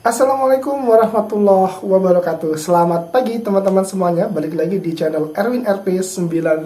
Assalamualaikum warahmatullahi wabarakatuh. Selamat pagi teman-teman semuanya. Balik lagi di channel Erwin RP 95.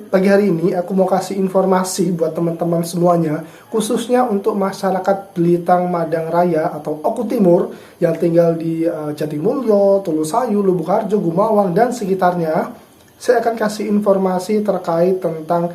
Pagi hari ini aku mau kasih informasi buat teman-teman semuanya, khususnya untuk masyarakat Belitang Madang Raya atau Oku Timur yang tinggal di Jatimulyo, Tulusayu, Lubuk Harjo, Gumawang dan sekitarnya. Saya akan kasih informasi terkait tentang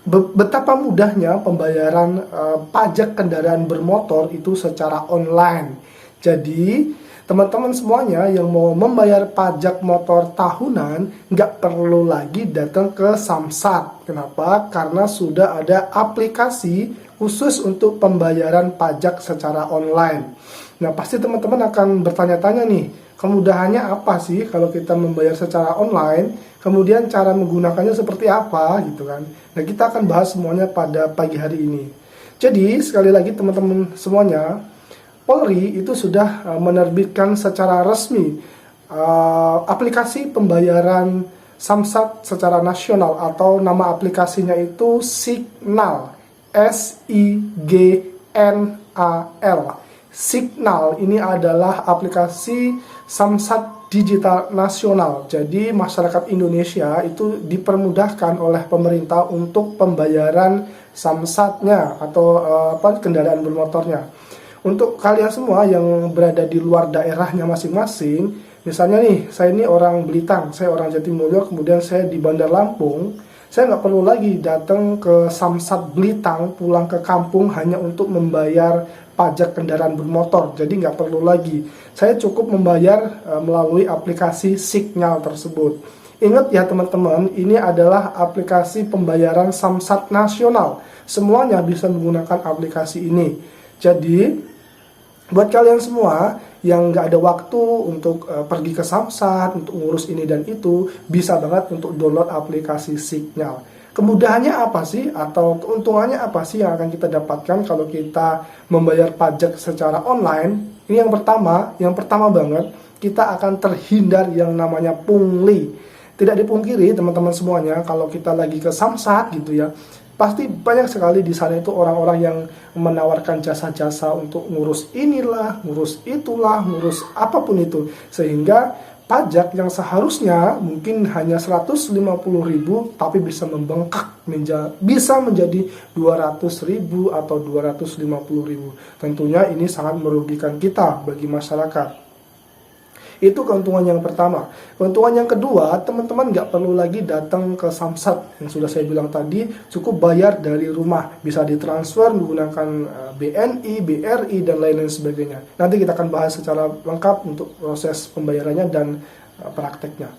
betapa mudahnya pembayaran pajak kendaraan bermotor itu secara online. Jadi teman-teman semuanya yang mau membayar pajak motor tahunan nggak perlu lagi datang ke Samsat. Kenapa? Karena sudah ada aplikasi khusus untuk pembayaran pajak secara online. Nah, pasti teman-teman akan bertanya-tanya nih, kemudahannya apa sih kalau kita membayar secara online? Kemudian cara menggunakannya seperti apa gitu kan. Nah, kita akan bahas semuanya pada pagi hari ini. Jadi, sekali lagi teman-teman semuanya, Polri itu sudah menerbitkan secara resmi aplikasi pembayaran Samsat secara nasional, atau nama aplikasinya itu Signal, Signal. Signal ini adalah aplikasi Samsat digital nasional. Jadi masyarakat Indonesia itu dipermudahkan oleh pemerintah untuk pembayaran Samsatnya atau kendaraan bermotornya. Untuk kalian semua yang berada di luar daerahnya masing-masing, misalnya nih, saya ini orang Belitang, saya orang Jatimulyo, kemudian saya di Bandar Lampung, saya nggak perlu lagi datang ke Samsat Belitang, pulang ke kampung hanya untuk membayar pajak kendaraan bermotor. Jadi nggak perlu lagi. Saya cukup membayar melalui aplikasi Signal tersebut. Ingat ya teman-teman, ini adalah aplikasi pembayaran Samsat nasional. Semuanya bisa menggunakan aplikasi ini. Jadi, buat kalian semua yang nggak ada waktu untuk pergi ke Samsat, untuk ngurus ini dan itu, bisa banget untuk download aplikasi Signal. Kemudahannya apa sih? Atau keuntungannya apa sih yang akan kita dapatkan kalau kita membayar pajak secara online? Ini yang pertama banget, kita akan terhindar yang namanya pungli. Tidak dipungkiri teman-teman semuanya, kalau kita lagi ke Samsat gitu ya, pasti banyak sekali di sana itu orang-orang yang menawarkan jasa-jasa untuk ngurus inilah, ngurus itulah, ngurus apapun itu. Sehingga pajak yang seharusnya mungkin hanya 150.000 tapi bisa membengkak bisa menjadi 200.000 atau 250.000. Tentunya ini sangat merugikan kita bagi masyarakat. Itu keuntungan yang pertama. Keuntungan yang kedua, teman-teman nggak perlu lagi datang ke Samsat. Yang sudah saya bilang tadi, cukup bayar dari rumah. Bisa ditransfer menggunakan BNI, BRI, dan lain-lain sebagainya. Nanti kita akan bahas secara lengkap untuk proses pembayarannya dan prakteknya.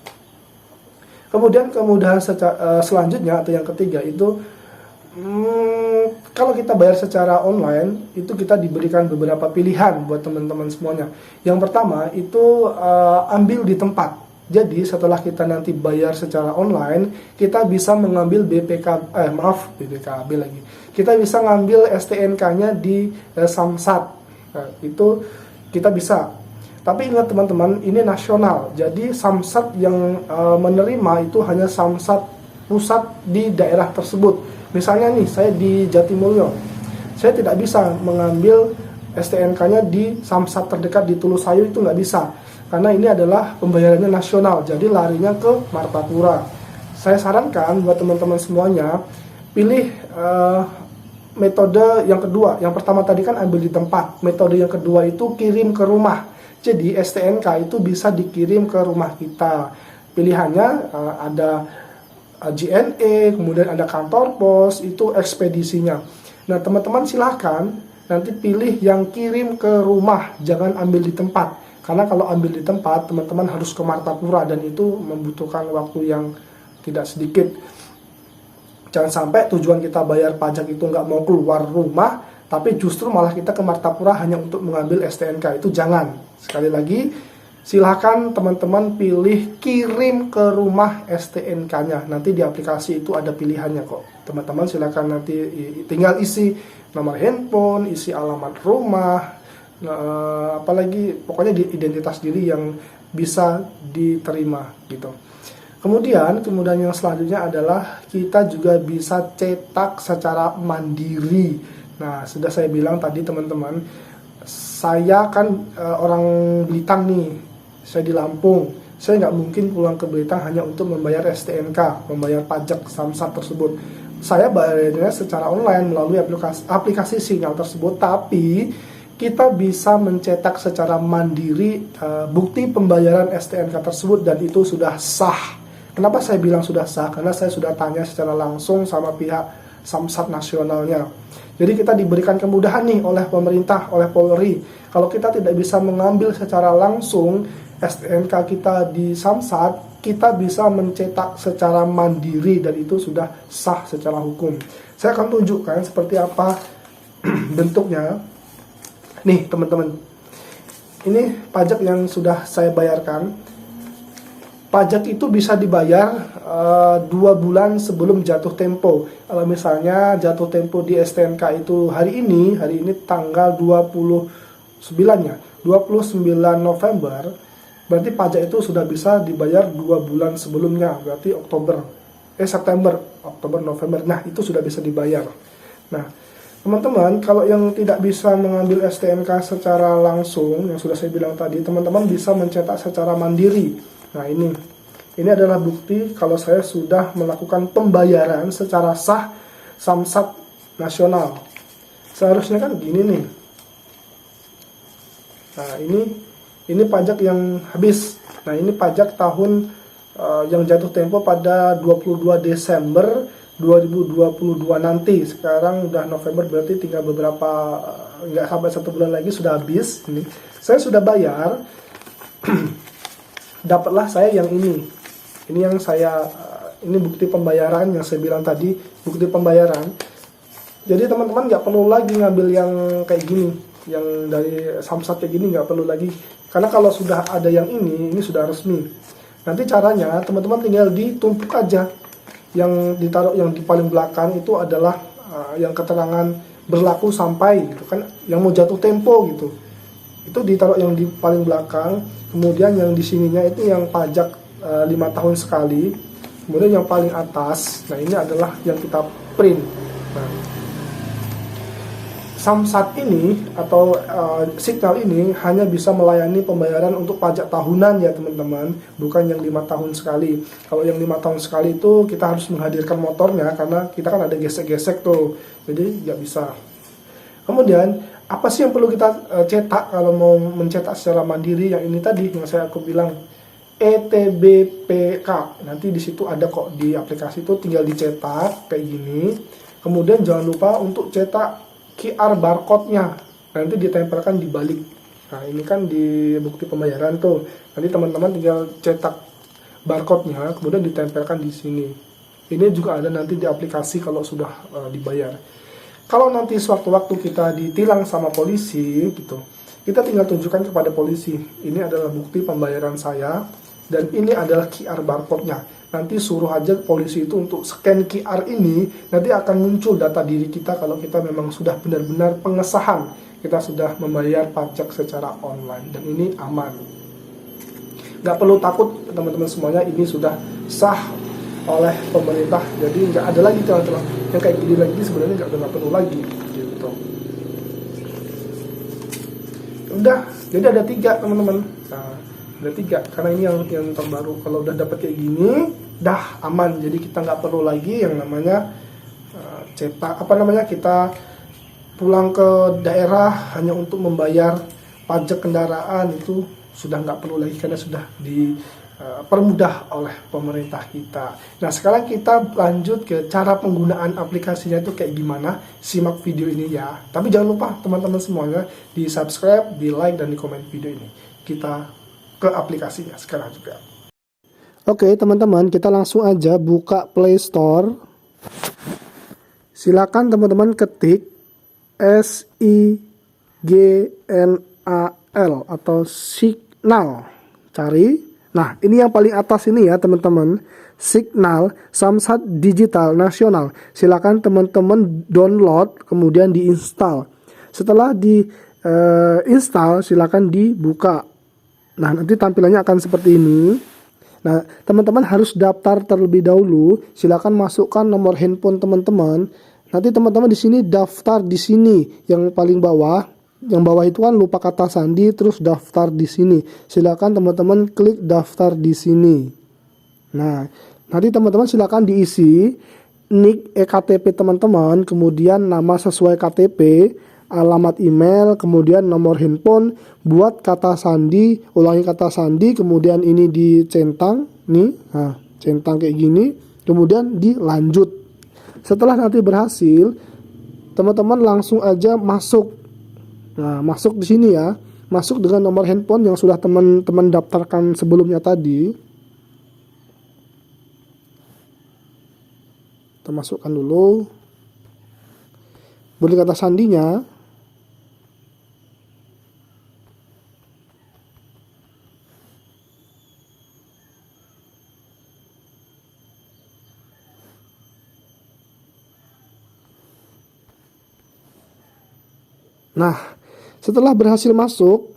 Kemudian kemudahan selanjutnya atau yang ketiga itu, kalau kita bayar secara online itu kita diberikan beberapa pilihan buat teman-teman semuanya. Yang pertama itu ambil di tempat. Jadi setelah kita nanti bayar secara online, kita bisa mengambil BPKB lagi. Kita bisa ngambil STNK-nya di Samsat. Nah, itu kita bisa. Tapi ingat teman-teman, ini nasional. Jadi Samsat yang menerima itu hanya Samsat pusat di daerah tersebut. Misalnya nih, saya di Jatimulyo, saya tidak bisa mengambil STNK-nya di Samsat terdekat di Tulusayu, itu nggak bisa. Karena ini adalah pembayarannya nasional, jadi larinya ke Martapura. Saya sarankan buat teman-teman semuanya, pilih metode yang kedua. Yang pertama tadi kan ambil di tempat. Metode yang kedua itu kirim ke rumah. Jadi STNK itu bisa dikirim ke rumah kita. Pilihannya ada JNE, kemudian ada kantor pos, itu ekspedisinya. Nah teman-teman silahkan nanti pilih yang kirim ke rumah, jangan ambil di tempat. Karena kalau ambil di tempat, teman-teman harus ke Martapura dan itu membutuhkan waktu yang tidak sedikit. Jangan sampai tujuan kita bayar pajak itu nggak mau keluar rumah, tapi justru malah kita ke Martapura hanya untuk mengambil STNK, itu jangan. Sekali lagi, silahkan teman-teman pilih kirim ke rumah STNK-nya. Nanti di aplikasi itu ada pilihannya kok. Teman-teman silahkan nanti tinggal isi nomor handphone, isi alamat rumah, apalagi pokoknya di identitas diri yang bisa diterima gitu. Kemudian yang selanjutnya adalah kita juga bisa cetak secara mandiri. Nah, sudah saya bilang tadi teman-teman, saya kan orang Blitar nih, saya di Lampung. Saya nggak mungkin pulang ke Blitar hanya untuk membayar STNK, membayar pajak Samsat tersebut. Saya bayarnya secara online melalui aplikasi Signal tersebut, tapi kita bisa mencetak secara mandiri bukti pembayaran STNK tersebut dan itu sudah sah. Kenapa saya bilang sudah sah? Karena saya sudah tanya secara langsung sama pihak Samsat nasionalnya. Jadi kita diberikan kemudahan nih oleh pemerintah, oleh Polri. Kalau kita tidak bisa mengambil secara langsung STNK kita di Samsat, kita bisa mencetak secara mandiri dan itu sudah sah secara hukum. Saya akan tunjukkan seperti apa bentuknya. Nih teman-teman, ini pajak yang sudah saya bayarkan. Pajak itu bisa dibayar 2 bulan sebelum jatuh tempo. Kalau misalnya jatuh tempo di STNK itu hari ini tanggal 29 ya, 29 November, berarti pajak itu sudah bisa dibayar 2 bulan sebelumnya, berarti September, Oktober, November. Nah, itu sudah bisa dibayar. Nah, teman-teman, kalau yang tidak bisa mengambil STNK secara langsung, yang sudah saya bilang tadi, teman-teman bisa mencetak secara mandiri. Nah, ini adalah bukti kalau saya sudah melakukan pembayaran secara sah Samsat nasional. Seharusnya kan gini nih. Nah, ini pajak yang habis. Nah, ini pajak tahun yang jatuh tempo pada 22 Desember 2022 nanti. Sekarang udah November, berarti tinggal beberapa, nggak sampai 1 bulan lagi sudah habis. Ini saya sudah bayar. Dapatlah saya yang ini yang saya, ini bukti pembayaran yang saya bilang tadi, bukti pembayaran. Jadi teman-teman nggak perlu lagi ngambil yang kayak gini, yang dari Samsat kayak gini, nggak perlu lagi, karena kalau sudah ada yang ini sudah resmi. Nanti caranya teman-teman tinggal ditumpuk aja, yang ditaruh yang di paling belakang itu adalah yang keterangan berlaku sampai gitu kan, yang mau jatuh tempo gitu, itu ditaruh yang di paling belakang. Kemudian yang di sininya itu yang pajak 5 tahun sekali. Kemudian yang paling atas, nah ini adalah yang kita print. Nah, Samsat ini atau Signal ini hanya bisa melayani pembayaran untuk pajak tahunan ya teman-teman, bukan yang 5 tahun sekali. Kalau yang 5 tahun sekali itu kita harus menghadirkan motornya, karena kita kan ada gesek-gesek tuh, jadi nggak bisa. Kemudian apa sih yang perlu kita cetak kalau mau mencetak secara mandiri? Yang ini tadi yang aku bilang, ETBPK. Nanti di situ ada kok, di aplikasi itu tinggal dicetak kayak gini. Kemudian jangan lupa untuk cetak QR barcode-nya. Nanti ditempelkan di balik. Nah, ini kan di bukti pembayaran tuh. Nanti teman-teman tinggal cetak barcode-nya, kemudian ditempelkan di sini. Ini juga ada nanti di aplikasi kalau sudah dibayar. Kalau nanti sewaktu-waktu kita ditilang sama polisi gitu, kita tinggal tunjukkan kepada polisi, ini adalah bukti pembayaran saya dan ini adalah QR barcode-nya. Nanti suruh aja polisi itu untuk scan QR ini, nanti akan muncul data diri kita kalau kita memang sudah benar-benar pengesahan kita sudah membayar pajak secara online, dan ini aman. Nggak perlu takut teman-teman semuanya, ini sudah sah oleh pemerintah, jadi nggak ada lagi celah-celah yang kayak gini lagi, sebenarnya nggak perlu lagi gitu. Udah, jadi ada 3 teman-teman. Nah, ada 3 karena ini yang terbaru. Kalau udah dapat kayak gini, dah aman. Jadi kita nggak perlu lagi yang namanya cetak kita pulang ke daerah hanya untuk membayar pajak kendaraan, itu sudah nggak perlu lagi karena sudah dipermudah oleh pemerintah kita. Nah, sekarang kita lanjut ke cara penggunaan aplikasinya itu kayak gimana. Simak video ini ya. Tapi jangan lupa teman-teman semuanya di subscribe, di like, dan di komen video ini. Kita ke aplikasinya sekarang juga. Oke teman-teman, kita langsung aja buka Play Store. Silakan teman-teman ketik SIGNAL atau Signal. Cari. Nah, ini yang paling atas ini ya teman-teman, Signal Samsat Digital Nasional. Silakan teman-teman download, kemudian diinstal. Setelah diinstal, silakan dibuka. Nah, nanti tampilannya akan seperti ini. Nah, teman-teman harus daftar terlebih dahulu. Silakan masukkan nomor handphone teman-teman. Nanti teman-teman di sini daftar di sini yang paling bawah. yang bawah itu kan lupa kata sandi, terus daftar di sini. Silakan teman-teman klik daftar di sini. Nah, nanti teman-teman silakan diisi NIK eKTP teman-teman, kemudian nama sesuai KTP, alamat email, kemudian nomor handphone, buat kata sandi, ulangi kata sandi, kemudian ini dicentang nih. Nah, centang kayak gini, kemudian dilanjut. Setelah nanti berhasil, teman-teman langsung aja masuk. Nah, masuk di sini ya. Masuk dengan nomor handphone yang sudah teman-teman daftarkan sebelumnya tadi. Kita masukkan dulu. Beri kata sandinya. Nah, setelah berhasil masuk,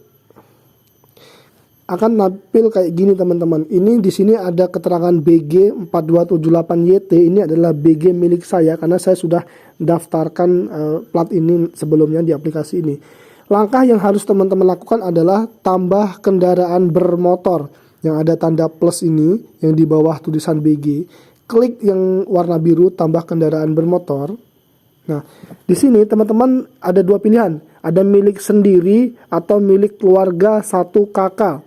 akan tampil kayak gini teman-teman. Ini di sini ada keterangan BG 4278YT. Ini adalah BG milik saya karena saya sudah daftarkan plat ini sebelumnya di aplikasi ini. Langkah yang harus teman-teman lakukan adalah tambah kendaraan bermotor yang ada tanda plus ini yang di bawah tulisan BG. Klik yang warna biru tambah kendaraan bermotor. Nah, di sini teman-teman ada dua pilihan, ada milik sendiri atau milik keluarga 1 kakak.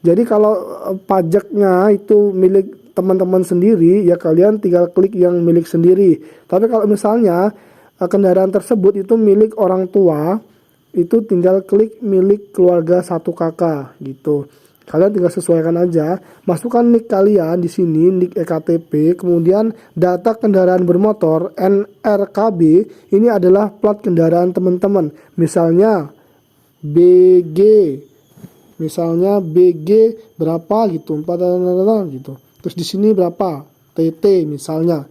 Jadi kalau pajaknya itu milik teman-teman sendiri, ya kalian tinggal klik yang milik sendiri. Tapi kalau misalnya kendaraan tersebut itu milik orang tua, itu tinggal klik milik keluarga 1 kakak gitu. Kalian tinggal sesuaikan aja, masukkan NIK kalian di sini, NIK eKTP, kemudian data kendaraan bermotor NRKB, ini adalah plat kendaraan teman-teman. Misalnya BG berapa gitu, 4 gitu. Terus di sini berapa? TT misalnya.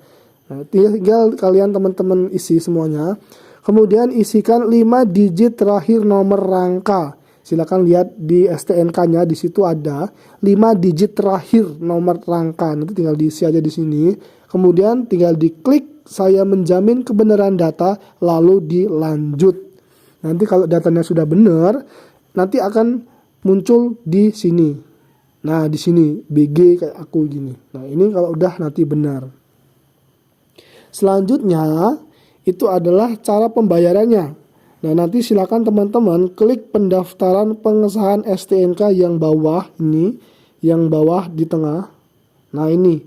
Nah, tinggal kalian teman-teman isi semuanya. Kemudian isikan 5 digit terakhir nomor rangka. Silakan lihat di STNK-nya, di situ ada 5 digit terakhir nomor rangka. Nanti tinggal diisi aja di sini. Kemudian tinggal diklik saya menjamin kebenaran data, lalu dilanjut. Nanti kalau datanya sudah benar, nanti akan muncul di sini. Nah, di sini BG kayak aku gini. Nah, ini kalau udah nanti benar. Selanjutnya itu adalah cara pembayarannya. Nah, nanti silakan teman-teman klik pendaftaran pengesahan STNK yang bawah ini, yang bawah di tengah. Nah, ini.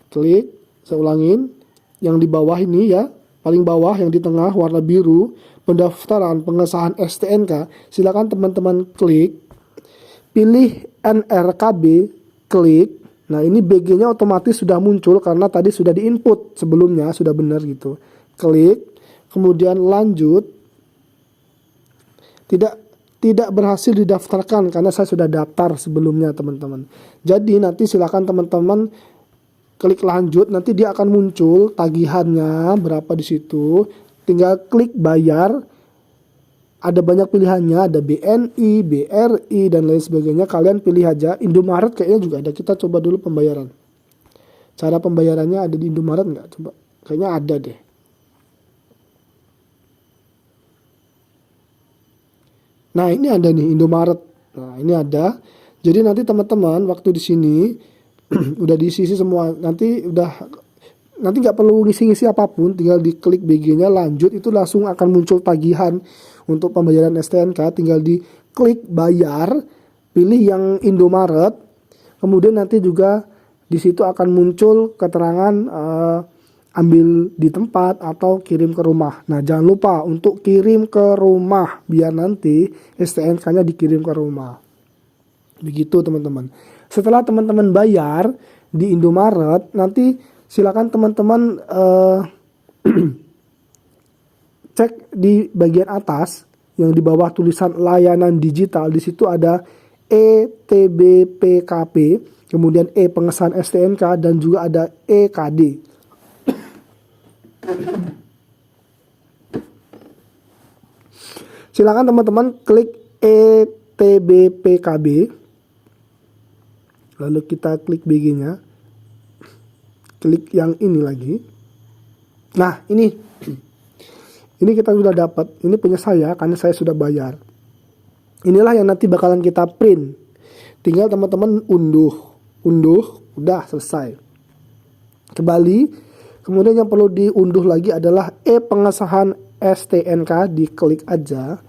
Klik, saya ulangin, yang di bawah ini ya, paling bawah yang di tengah warna biru, pendaftaran pengesahan STNK. Silakan teman-teman klik, pilih NRKB, klik. Nah, ini BG-nya otomatis sudah muncul karena tadi sudah diinput sebelumnya, sudah benar gitu. Klik. Kemudian lanjut, tidak berhasil didaftarkan karena saya sudah daftar sebelumnya teman-teman. Jadi nanti silakan teman-teman klik lanjut, nanti dia akan muncul tagihannya berapa di situ. Tinggal klik bayar. Ada banyak pilihannya, ada BNI, BRI dan lain sebagainya. Kalian pilih aja. Indomaret kayaknya juga ada. Kita coba dulu pembayaran. Cara pembayarannya ada di Indomaret nggak? Coba, kayaknya ada deh. Nah, ini ada nih Indomaret. Nah, ini ada. Jadi nanti teman-teman waktu di sini udah diisi semua. Nanti nggak perlu ngisi-ngisi apapun, tinggal diklik BG-nya lanjut, itu langsung akan muncul tagihan untuk pembayaran STNK. Tinggal diklik bayar, pilih yang Indomaret. Kemudian nanti juga di situ akan muncul keterangan ambil di tempat atau kirim ke rumah. Nah, jangan lupa untuk kirim ke rumah biar nanti STNK-nya dikirim ke rumah. Begitu teman-teman. Setelah teman-teman bayar di Indomaret, nanti silakan teman-teman cek di bagian atas yang di bawah tulisan layanan digital. Di situ ada ETBPKP, kemudian E pengesahan STNK dan juga ada EKD. Silakan teman-teman klik ETBPKB, lalu kita klik BG-nya, klik yang ini lagi. Nah, ini Ini kita sudah dapat, ini punya saya karena saya sudah bayar. Inilah yang nanti bakalan kita print. Tinggal teman-teman unduh, udah selesai. Kembali, kemudian yang perlu diunduh lagi adalah pengesahan STNK, diklik aja,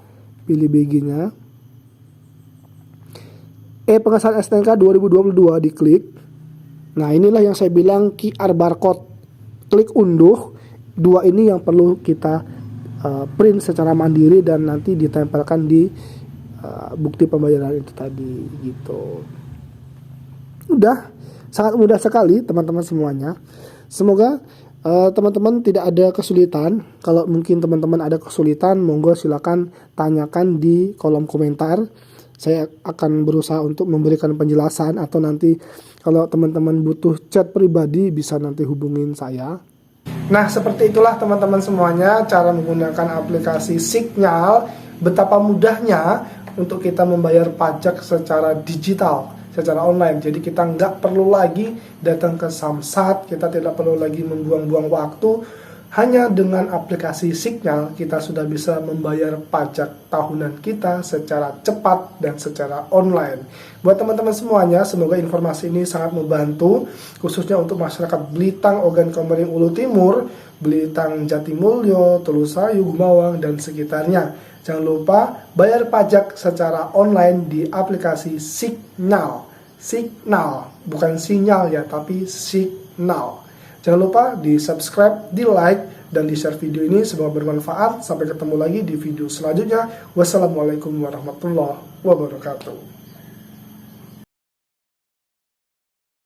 pilih BG-nya. Pengesahan STNK 2022 diklik. Nah, inilah yang saya bilang QR barcode. Klik unduh. Dua ini yang perlu kita print secara mandiri dan nanti ditempelkan di bukti pembayaran itu tadi gitu. Udah, sangat mudah sekali teman-teman semuanya. Semoga teman-teman tidak ada kesulitan. Kalau mungkin teman-teman ada kesulitan, monggo silakan tanyakan di kolom komentar. Saya akan berusaha untuk memberikan penjelasan, atau nanti kalau teman-teman butuh chat pribadi bisa nanti hubungin saya. Nah, seperti itulah teman-teman semuanya cara menggunakan aplikasi Signal. Betapa mudahnya untuk kita membayar pajak secara digital, secara online. Jadi kita nggak perlu lagi datang ke Samsat, kita tidak perlu lagi membuang-buang waktu. Hanya dengan aplikasi Signal kita sudah bisa membayar pajak tahunan kita secara cepat dan secara online. Buat teman-teman semuanya, semoga informasi ini sangat membantu, khususnya untuk masyarakat Blitang, Ogan Komering Ulu Timur, Blitang, Jatimulyo, Telusayu, Gumawang, dan sekitarnya. Jangan lupa bayar pajak secara online di aplikasi Signal. Signal, bukan sinyal ya, tapi Signal. Jangan lupa di subscribe, di like, dan di share video ini. Semoga bermanfaat. Sampai ketemu lagi di video selanjutnya. Wassalamualaikum warahmatullahi wabarakatuh.